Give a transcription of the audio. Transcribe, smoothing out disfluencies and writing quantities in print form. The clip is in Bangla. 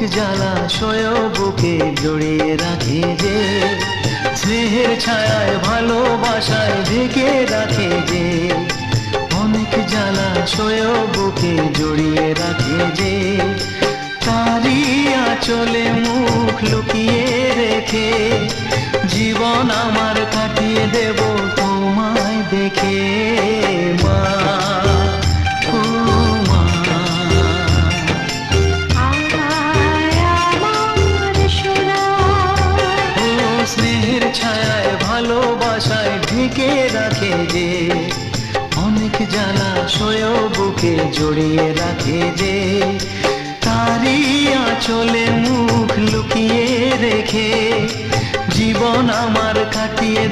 জলাশয় বুকে জড়িয়ে রাখে যে, স্নেহের ছায়ায় ভালোবাসায় ঢেকে রাখে যে, অনেক জলাশয় বুকে জড়িয়ে রাখে যে, তারই আঁচলে মুখ লুকিয়ে রেখে জীবন আমার কাটিয়ে দেব তোমায় দেখে। মা, ও মা, ও স্নেহের ছায়ায় ভালোবাসায় ঢেকে রাখে যে, অনেক জলাশয় বুকে জড়িয়ে রাখে যে, তারই আঁচলে মুখ লুকিয়ে রেখে জীবন আমার কাটিয়ে দে।